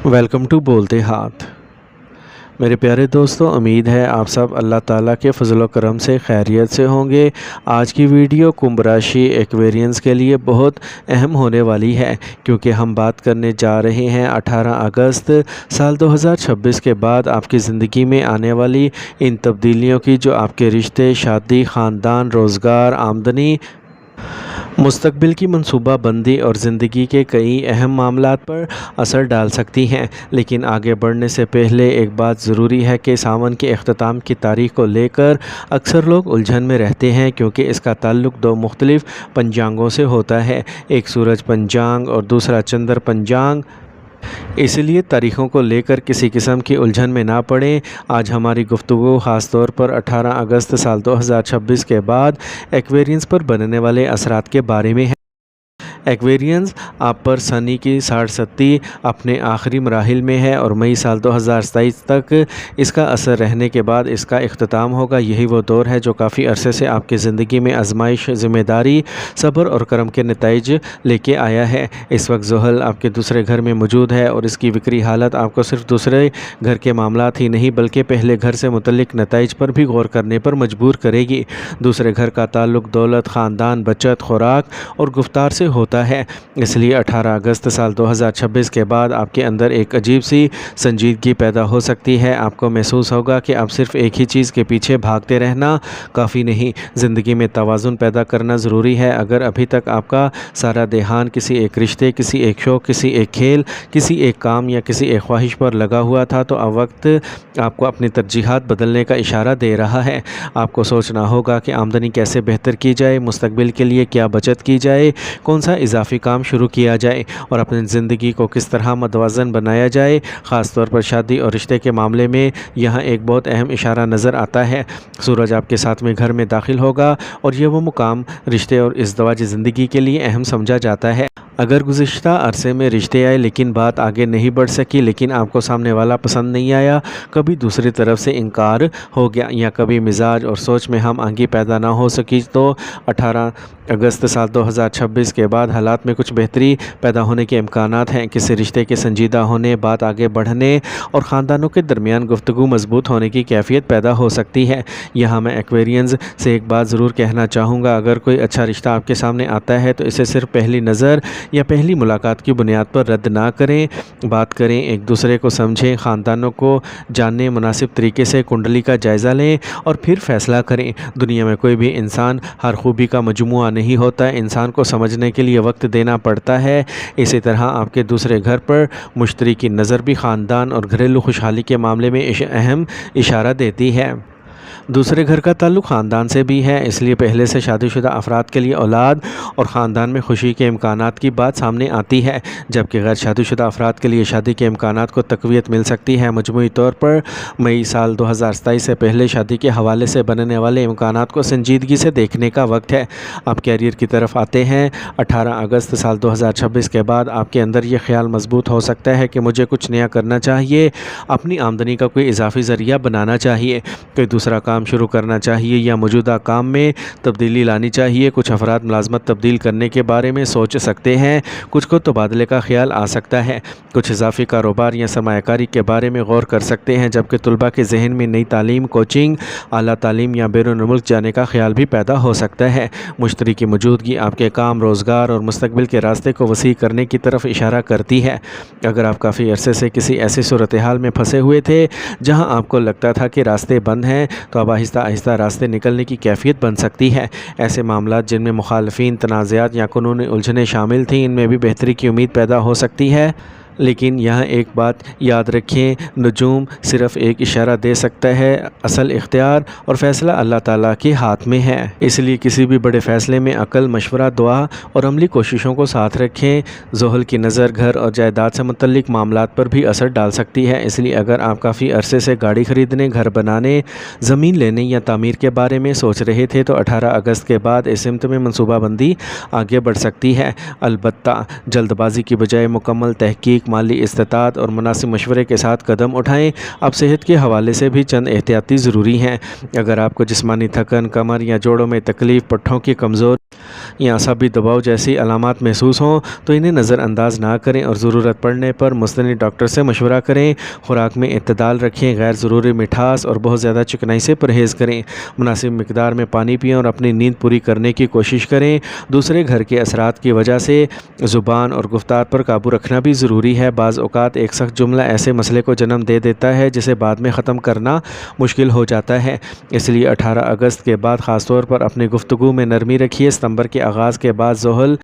Welcome to बोलते हाथ। मेरे प्यारे दोस्तों, उम्मीद है आप सब अल्लाह ताला के फजल व करम से खैरियत से होंगे। आज की वीडियो कुंभ राशि एक्वेरियंस के लिए बहुत अहम होने वाली है, क्योंकि हम बात करने जा रहे हैं 18 अगस्त साल 2026 के बाद आपकी ज़िंदगी में आने वाली इन तब्दीलियों की, जो आपके रिश्ते, शादी, ख़ानदान, रोज़गार, आमदनी, मुस्तकबिल की मनसूबा बंदी और ज़िंदगी के कई अहम मामलात पर असर डाल सकती हैं। लेकिन आगे बढ़ने से पहले एक बात ज़रूरी है कि सावन के अख्ताम की तारीख़ को लेकर अक्सर लोग उलझन में रहते हैं, क्योंकि इसका ताल्लुक़ दो मुख्तलिफ़ पंचांगों से होता है, एक सूरज पंचांग और दूसरा चंद्र पंचांग। इसलिए तारीख़ों को लेकर किसी किस्म की उलझन में ना पड़ें। आज हमारी गुफ्तगू ख़ास तौर पर 18 अगस्त साल 2026 के बाद एक्वेरियंस पर बनने वाले असरात के बारे में है। एक्वेरियंस आप पर शनि की 60 अपने आखिरी मराहिल में है और मई साल 2027 तक इसका असर रहने के बाद इसका इख्तिताम होगा। यही वो दौर है जो काफ़ी अरसे से आपकी ज़िंदगी में आजमाइश, ज़िम्मेदारी, सब्र और करम के नताइज लेके आया है। इस वक्त ज़ुहल आपके दूसरे घर में मौजूद है और इसकी विक्री हालत आपको सिर्फ दूसरे घर के मामलात ही नहीं बल्कि पहले घर से मुतल्लिक नताइज पर भी गौर करने पर मजबूर करेगी। दूसरे घर का ताल्लुक़ दौलत, ख़ानदान, बचत, खुराक और गुफ्तार से होता है। इसलिए 18 अगस्त साल 2026 के बाद आपके अंदर एक अजीब सी संजीदगी पैदा हो सकती है। आपको महसूस होगा कि अब सिर्फ एक ही चीज़ के पीछे भागते रहना काफ़ी नहीं, ज़िंदगी में तवाज़ुन पैदा करना ज़रूरी है। अगर अभी तक आपका सारा ध्यान किसी एक रिश्ते, किसी एक शौक़, किसी एक खेल, किसी एक काम या किसी एक ख्वाहिश पर लगा हुआ था, तो अब वक्त आपको अपनी तरजीहात बदलने का इशारा दे रहा है। आपको सोचना होगा कि आमदनी कैसे बेहतर की जाए, मुस्तकबिल के लिए क्या बचत की जाए, कौन सा इजाफी काम शुरू किया जाए और अपनी ज़िंदगी को किस तरह मतवाज़न बनाया जाए। ख़ास तौर पर शादी और रिश्ते के मामले में यहाँ एक बहुत अहम इशारा नज़र आता है। सूरज आपके सातवें घर में दाखिल होगा और यह वो मुकाम रिश्ते और इज़्दवाजी ज़िंदगी के लिए अहम समझा जाता है। अगर गुज़िश्ता अरसे में रिश्ते आए लेकिन बात आगे नहीं बढ़ सकी, लेकिन आपको सामने वाला पसंद नहीं आया, कभी दूसरी तरफ से इनकार हो गया या कभी मिजाज और सोच में हम आंगी पैदा ना हो सकी, तो 18 अगस्त साल 2026 के बाद हालात में कुछ बेहतरी पैदा होने के इम्कानात हैं। किसी रिश्ते के संजीदा होने, बात आगे बढ़ने और ख़ानदानों के दरमियान गुफ्तगू मजबूत होने की कैफियत पैदा हो सकती है। यहाँ मैं एक्वेरियंस से एक बात ज़रूर कहना चाहूँगा, अगर कोई अच्छा रिश्ता आपके सामने आता है तो इसे सिर्फ पहली नज़र या पहली मुलाकात की बुनियाद पर रद्द ना करें। बात करें, एक दूसरे को समझें, ख़ानदानों को जानने, मुनासिब तरीके से कुंडली का जायज़ा लें और फिर फ़ैसला करें। दुनिया में कोई भी इंसान हर खूबी का मजमुआ नहीं होता, इंसान को समझने के लिए वक्त देना पड़ता है। इसी तरह आपके दूसरे घर पर मुश्तरी की नज़र भी ख़ानदान और घरेलू खुशहाली के मामले में अहम इशारा देती है। दूसरे घर का ताल्लुक़ ख़ानदान से भी है, इसलिए पहले से शादीशुदा अफराद के लिए औलाद और ख़ानदान में खुशी के इम्कानात की बात सामने आती है, जबकि गैर शादीशुदा अफराद के लिए शादी के इम्कानात को तक़वियत मिल सकती है। मजमूई तौर पर मई साल 2027 से पहले शादी के हवाले से बनने वाले इम्कानात को संजीदगी से देखने का वक्त है। आप कैरियर की तरफ आते हैं। 18 अगस्त साल 2026 के बाद आपके अंदर ये ख्याल मजबूत हो सकता है कि मुझे कुछ नया करना चाहिए, अपनी आमदनी का कोई इजाफी ज़रिया बनाना चाहिए, कोई दूसरा काम शुरू करना चाहिए या मौजूदा काम में तब्दीली लानी चाहिए। कुछ अफराद मुलाजमत तब्दील करने के बारे में सोच सकते हैं, कुछ को तबादले का ख्याल आ सकता है, कुछ इजाफी कारोबार या सरमायाकारी के बारे में गौर कर सकते हैं, जबकि तुलबा के जहन में नई तालीम, कोचिंग, आला तालीम या बैरून मुल्क जाने का ख्याल भी पैदा हो सकता है। मुश्तरी की मौजूदगी आपके काम, रोज़गार और मुस्तकबिल के रास्ते को वसी करने की तरफ इशारा करती है। अगर आप काफ़ी अरसे से किसी ऐसी सूरत हाल में फंसे हुए थे जहाँ आपको लगता था कि रास्ते बंद हैं, तो अब आहिस्ता आहिस्ता रास्ते निकलने की कैफियत बन सकती है। ऐसे मामलात जिनमें मुखालफीन, तनाज़ात या कानूनी उलझनें शामिल थीं, इनमें भी बेहतरी की उम्मीद पैदा हो सकती है। लेकिन यहाँ एक बात याद रखें, नजूम सिर्फ़ एक इशारा दे सकता है, असल इख्तियार और फ़ैसला अल्लाह ताला के हाथ में है। इसलिए किसी भी बड़े फ़ैसले में अकल, मशवरा, दुआ और अमली कोशिशों को साथ रखें। ज़ुहल की नज़र घर और जायदाद से मुतल्लिक मामलात पर भी असर डाल सकती है। इसलिए अगर आप काफ़ी अरसे से गाड़ी ख़रीदने, घर बनाने, ज़मीन लेने या तामीर के बारे में सोच रहे थे, तो 18 अगस्त के बाद इस सिमत में मनसूबाबंदी आगे बढ़ सकती है। अलबत्ता जल्दबाजी की बजाय मुकम्मल तहकीक, माली इस्तात और मुनासिब मशवरे के साथ कदम उठाएं। अब सेहत के हवाले से भी चंद एहतियाती ज़रूरी हैं। अगर आपको जिस्मानी थकन, कमर या जोड़ों में तकलीफ़, पट्ठों की कमज़ोर या असाबी दबाव जैसी अलामात महसूस हों तो इन्हें नज़रअंदाज ना करें और ज़रूरत पड़ने पर मुस्तनिद डॉक्टर से मशवरा करें। खुराक में इत्तदाल रखें, गैर ज़रूरी मिठास और बहुत ज़्यादा चिकनाई से परहेज़ करें। मुनासिब मिकदार में पानी पिएँ और अपनी नींद पूरी करने की कोशिश करें। दूसरे घर के असरात की वजह से ज़ुबान और गुफ्तार पर काबू रखना भी ज़रूरी है। बाज़ औक़ात एक सख्त जुमला ऐसे मसले को जन्म दे देता है जिसे बाद में ख़त्म करना मुश्किल हो जाता है। इसलिए 18 अगस्त के बाद ख़ास तौर पर अपनी गुफ्तगू में नरमी रखिए। सितंबर के आगाज़ के बाद ज़ोहल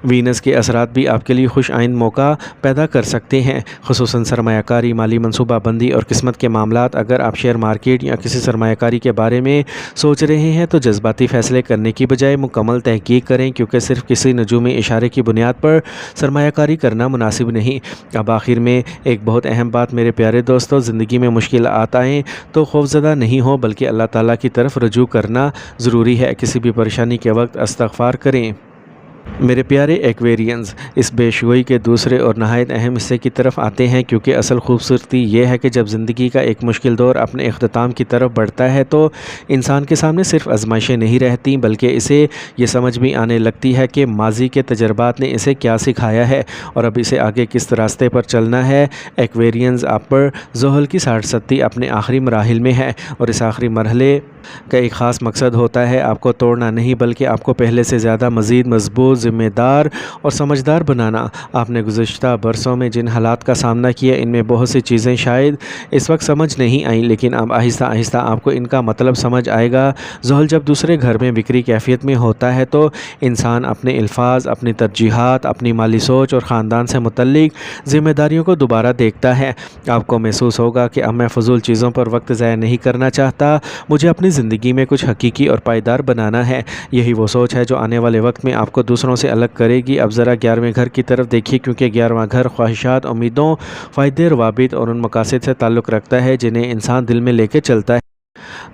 वीनस के असरात भी आपके लिए खुश आइंद मौका पैदा कर सकते हैं, ख़ुसूसन सरमायाकारी, माली मनसूबाबंदी और किस्मत के मामलात। अगर आप शेयर मार्केट या किसी सरमायाकारी के बारे में सोच रहे हैं तो जज्बाती फ़ैसले करने की बजाय मुकम्मल तहकीक करें, क्योंकि सिर्फ़ किसी नजूमी इशारे की बुनियाद पर सरमायाकारी करना मुनासिब नहीं। अब आखिर में एक बहुत अहम बात मेरे प्यारे दोस्तों, ज़िंदगी में मुश्किलात आएँ तो खौफज़दा नहीं हो बल्कि अल्लाह ताला की तरफ रजू करना ज़रूरी है। किसी भी परेशानी के वक्त इस्तग़फ़ार करें। मेरे प्यारे एक्वेरियंस, इस पेशगोई के दूसरे और नहायत अहम हिस्से की तरफ आते हैं, क्योंकि असल खूबसूरती यह है कि जब ज़िंदगी का एक मुश्किल दौर अपने इख्तिताम की तरफ बढ़ता है तो इंसान के सामने सिर्फ आजमाइशें नहीं रहती बल्कि इसे ये समझ भी आने लगती है कि माजी के तजर्बात ने इसे क्या सिखाया है और अब इसे आगे किस रास्ते पर चलना है। एक्वेरियंस, आप पर ज़ोहल की 60 सदी अपने आखिरी मराहिल में है और इस आखिरी मरहले का एक ख़ास मकसद होता है आपको तोड़ना नहीं बल्कि आपको पहले से ज़्यादा मज़ीद मजबूत, ज़िम्मेदार और समझदार बनाना। आपने गुज़श्ता बरसों में जिन हालात का सामना किया इनमें बहुत सी चीज़ें शायद इस वक्त समझ नहीं आईं, लेकिन अब आहिस्ता आहिस्ता आपको इनका मतलब समझ आएगा। ज़ोहल जब दूसरे घर में बिक्री कैफियत में होता है तो इंसान अपने अल्फाज, अपनी तरजीहात, अपनी माली सोच और ख़ानदान से मुतल्लिक ज़िम्मेदारियों को दोबारा देखता है। आपको महसूस होगा कि अब मैं फ़जूल चीज़ों पर वक्त ज़ाया नहीं करना चाहता, मुझे अपनी ज़िंदगी में कुछ हकीकी और पायदार बनाना है। यही वो सोच है जो आने वाले वक्त में आपको दूसरों से अलग करेगी। अब ज़रा 11वें घर की तरफ देखिए, क्योंकि 11वां घर ख्वाहिशात, उम्मीदों, फ़ायदे, रवाबित और उन मकासद से ताल्लुक़ रखता है जिन्हें इंसान दिल में लेके चलता है।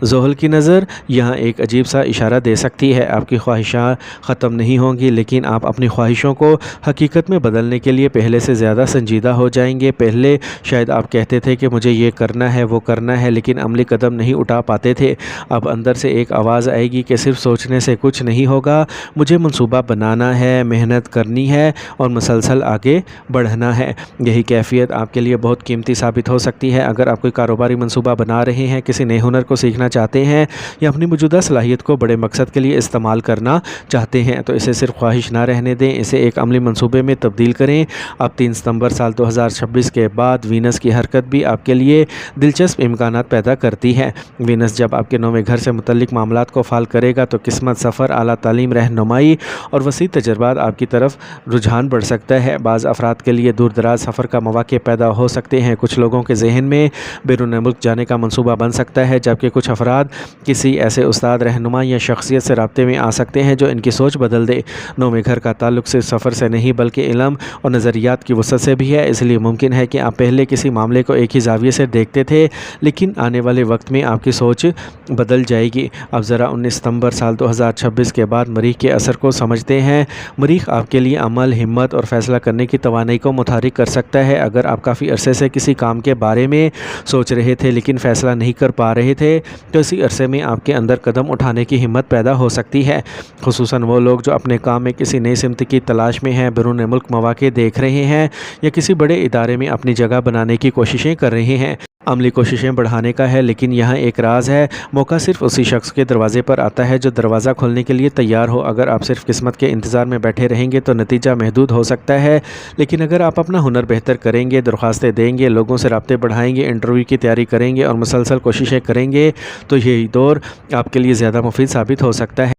ज़ोहल की नज़र यहाँ एक अजीब सा इशारा दे सकती है। आपकी ख्वाहिशात ख़त्म नहीं होंगी, लेकिन आप अपनी ख्वाहिशों को हकीकत में बदलने के लिए पहले से ज़्यादा संजीदा हो जाएंगे। पहले शायद आप कहते थे कि मुझे ये करना है, वो करना है, लेकिन अमली कदम नहीं उठा पाते थे। अब अंदर से एक आवाज़ आएगी कि सिर्फ सोचने से कुछ नहीं होगा, मुझे मनसूबा बनाना है, मेहनत करनी है और मुसलसल आगे बढ़ना है। यही कैफियत आपके लिए बहुत कीमती साबित हो सकती है। अगर आप कोई कारोबारी मनसूबा बना रहे हैं, किसी नए हुनर को सीखना चाहते हैं या अपनी मौजूदा सलाहियत को बड़े मकसद के लिए इस्तेमाल करना चाहते हैं तो इसे सिर्फ ख्वाहिश ना रहने दें, इसे एक अमली मंसूबे में तब्दील करें। अब 3 सितंबर साल 2026 के बाद वीनस की हरकत भी आपके लिए दिलचस्प इम्कानात पैदा करती है। वीनस जब आपके 9वें घर से मुतल्लिक मामलात को फाल करेगा तो किस्मत, सफ़र, आला तालीम, रहनुमाई और वसी तजर्बात आपकी तरफ रुझान बढ़ सकता है। बाज़ अफराद के लिए दूर दराज सफ़र का मौक़े पैदा हो सकते हैं। कुछ लोगों के जहन में बैरून मुल्क जाने का मनसूबा बन सकता है, जबकि कुछ अफराद किसी ऐसे उस्ताद, रहनुमा या शख्सियत से राब्ते में आ सकते हैं जो इनकी सोच बदल दे। 9वें घर का ताल्लुक सिर्फ सफ़र से नहीं बल्कि इल्म और नज़रियात की वसअत से भी है। इसलिए मुमकिन है कि आप पहले किसी मामले को एक ही ज़ाविये से देखते थे, लेकिन आने वाले वक्त में आपकी सोच बदल जाएगी। अब ज़रा 19 सितंबर साल 2026 के बाद मरीख के असर को समझते हैं। मरीख आपके लिए अमल, हिम्मत और फ़ैसला करने की तवानाई को मुतहरिक कर सकता है। अगर आप काफ़ी अरसे से किसी काम के बारे में सोच रहे थे लेकिन फ़ैसला नहीं कर पा रहे थे तो इसी अरसे में आपके अंदर कदम उठाने की हिम्मत पैदा हो सकती है। खुसूसन वो लोग जो अपने काम में किसी नई सिमत की तलाश में हैं, बैरून मुल्क मौक़े देख रहे हैं या किसी बड़े इदारे में अपनी जगह बनाने की कोशिशें कर रहे हैं। अमली कोशिशें बढ़ाने का है, लेकिन यहाँ एक राज है, मौका सिर्फ उसी शख्स के दरवाजे पर आता है जो दरवाज़ा खोलने के लिए तैयार हो। अगर आप सिर्फ किस्मत के इंतज़ार में बैठे रहेंगे तो नतीजा महदूद हो सकता है, लेकिन अगर आप अपना हुनर बेहतर करेंगे, दरख्वास्तें देंगे, लोगों से राब्ते बढ़ाएंगे, इंटरव्यू की तैयारी करेंगे और मुसलसल कोशिशें करेंगे तो यही दौर आपके लिए ज़्यादा मुफीद साबित हो सकता है।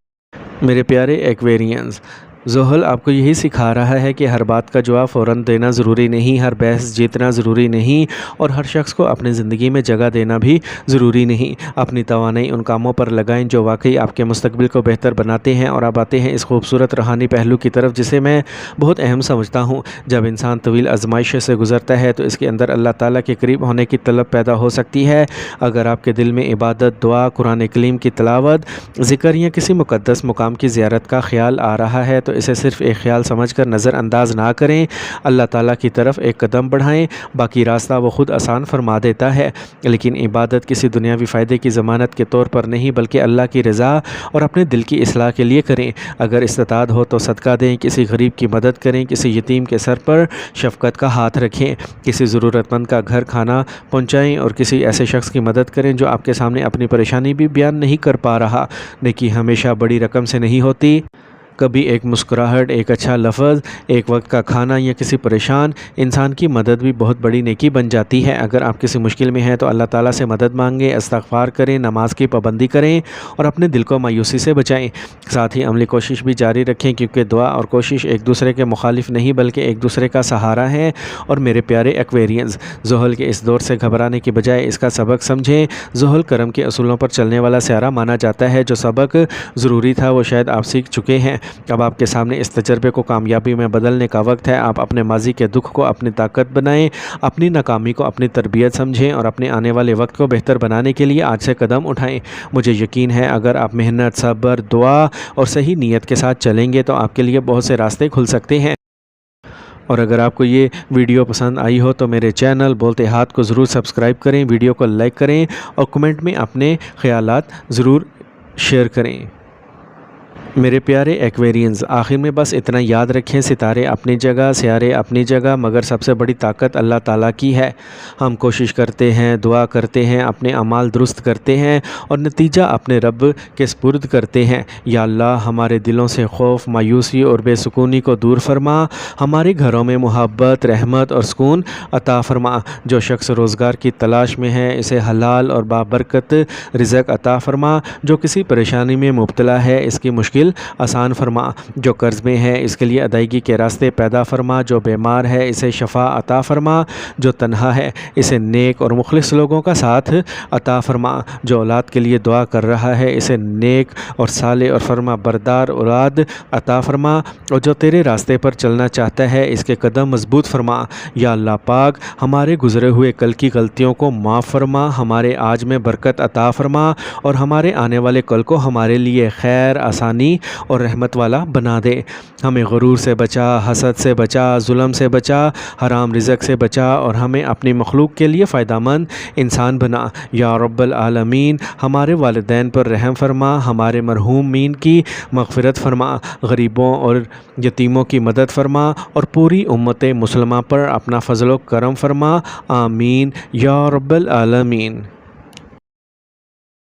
मेरे प्यारे एक्वेरियंस, ज़ोहल आपको यही सिखा रहा है कि हर बात का जवाब फ़ौरन देना ज़रूरी नहीं, हर बहस जीतना ज़रूरी नहीं और हर शख्स को अपनी ज़िंदगी में जगह देना भी ज़रूरी नहीं। अपनी तवानाई उन कामों पर लगाएं जो वाकई आपके मुस्तकबिल को बेहतर बनाते हैं। और अब आते हैं इस खूबसूरत रूहानी पहलू की तरफ जिसे मैं बहुत अहम समझता हूँ। जब इंसान तवील आजमाइश से गुज़रता है तो इसके अंदर अल्लाह ताला के करीब होने की तलब पैदा हो सकती है। अगर आपके दिल में इबादत, दुआ, कुरान करीम की तिलावत, ज़िक्र या किसी मुक़द्दस मुकाम की ज़ियारत का ख्याल आ रहा है तो تو اسے صرف ایک خیال سمجھ کر نظر انداز نہ کریں، اللہ تعالیٰ کی طرف ایک قدم بڑھائیں، باقی راستہ وہ خود آسان فرما دیتا ہے۔ لیکن عبادت کسی دنیاوی فائدے کی ضمانت کے طور پر نہیں بلکہ اللہ کی رضا اور اپنے دل کی اصلاح کے لیے کریں۔ اگر استطاعت ہو تو صدقہ دیں، کسی غریب کی مدد کریں، کسی یتیم کے سر پر شفقت کا ہاتھ رکھیں، کسی ضرورت مند کا گھر کھانا پہنچائیں اور کسی ایسے شخص کی مدد کریں جو آپ کے سامنے اپنی پریشانی بھی بیان نہیں کر پا رہا۔ نیکی ہمیشہ بڑی رقم سے نہیں ہوتی، کبھی ایک مسکراہٹ، ایک اچھا لفظ، ایک وقت کا کھانا یا کسی پریشان انسان کی مدد بھی بہت بڑی نیکی بن جاتی ہے۔ اگر آپ کسی مشکل میں ہیں تو اللہ تعالیٰ سے مدد مانگیں، استغفار کریں، نماز کی پابندی کریں اور اپنے دل کو مایوسی سے بچائیں۔ ساتھ ہی عملی کوشش بھی جاری رکھیں، کیونکہ دعا اور کوشش ایک دوسرے کے مخالف نہیں بلکہ ایک دوسرے کا سہارا ہے۔ اور میرے پیارے ایکویرینز، زحل کے اس دور سے گھبرانے کی بجائے اس کا سبق سمجھیں۔ زحل کرم کے اصولوں پر چلنے والا سیارہ مانا جاتا ہے۔ جو سبق ضروری تھا وہ شاید آپ سیکھ چکے ہیں۔ اب آپ کے سامنے اس تجربے کو کامیابی میں بدلنے کا وقت ہے۔ آپ اپنے ماضی کے دکھ کو اپنی طاقت بنائیں، اپنی ناکامی کو اپنی تربیت سمجھیں اور اپنے آنے والے وقت کو بہتر بنانے کے لیے آج سے قدم اٹھائیں۔ مجھے یقین ہے اگر آپ محنت، صبر، دعا اور صحیح نیت کے ساتھ چلیں گے تو آپ کے لیے بہت سے راستے کھل سکتے ہیں۔ اور اگر آپ کو یہ ویڈیو پسند آئی ہو تو میرے چینل بولتے ہاتھ کو ضرور سبسکرائب کریں، ویڈیو کو لائک کریں اور کمنٹ میں اپنے خیالات ضرور شیئر کریں۔ میرے پیارے ایکویرینز، آخر میں بس اتنا یاد رکھیں، ستارے اپنی جگہ، سیارے اپنی جگہ، مگر سب سے بڑی طاقت اللہ تعالیٰ کی ہے۔ ہم کوشش کرتے ہیں، دعا کرتے ہیں، اپنے اعمال درست کرتے ہیں اور نتیجہ اپنے رب کے سپرد کرتے ہیں۔ یا اللہ، ہمارے دلوں سے خوف، مایوسی اور بے سکونی کو دور فرما، ہمارے گھروں میں محبت، رحمت اور سکون عطا فرما۔ جو شخص روزگار کی تلاش میں ہے اسے حلال اور بابرکت رزق عطا فرما۔ جو کسی پریشانی میں مبتلا ہے اس کی مشکل آسان فرما۔ جو قرض میں ہے اس کے لیے ادائیگی کے راستے پیدا فرما۔ جو بیمار ہے اسے شفا عطا فرما۔ جو تنہا ہے اسے نیک اور مخلص لوگوں کا ساتھ عطا فرما۔ جو اولاد کے لیے دعا کر رہا ہے اسے نیک اور صالح اور فرما بردار اولاد عطا فرما۔ اور جو تیرے راستے پر چلنا چاہتا ہے اس کے قدم مضبوط فرما۔ یا اللہ پاک، ہمارے گزرے ہوئے کل کی غلطیوں کو معاف فرما، ہمارے آج میں برکت عطا فرما اور ہمارے آنے والے کل کو ہمارے لیے خیر، آسانی اور رحمت والا بنا دے۔ ہمیں غرور سے بچا، حسد سے بچا، ظلم سے بچا، حرام رزق سے بچا اور ہمیں اپنی مخلوق کے لیے فائدہ مند انسان بنا۔ یا رب العالمین، ہمارے والدین پر رحم فرما، ہمارے مرحومین کی مغفرت فرما، غریبوں اور یتیموں کی مدد فرما اور پوری امت مسلمہ پر اپنا فضل و کرم فرما۔ آمین یا رب العالمین۔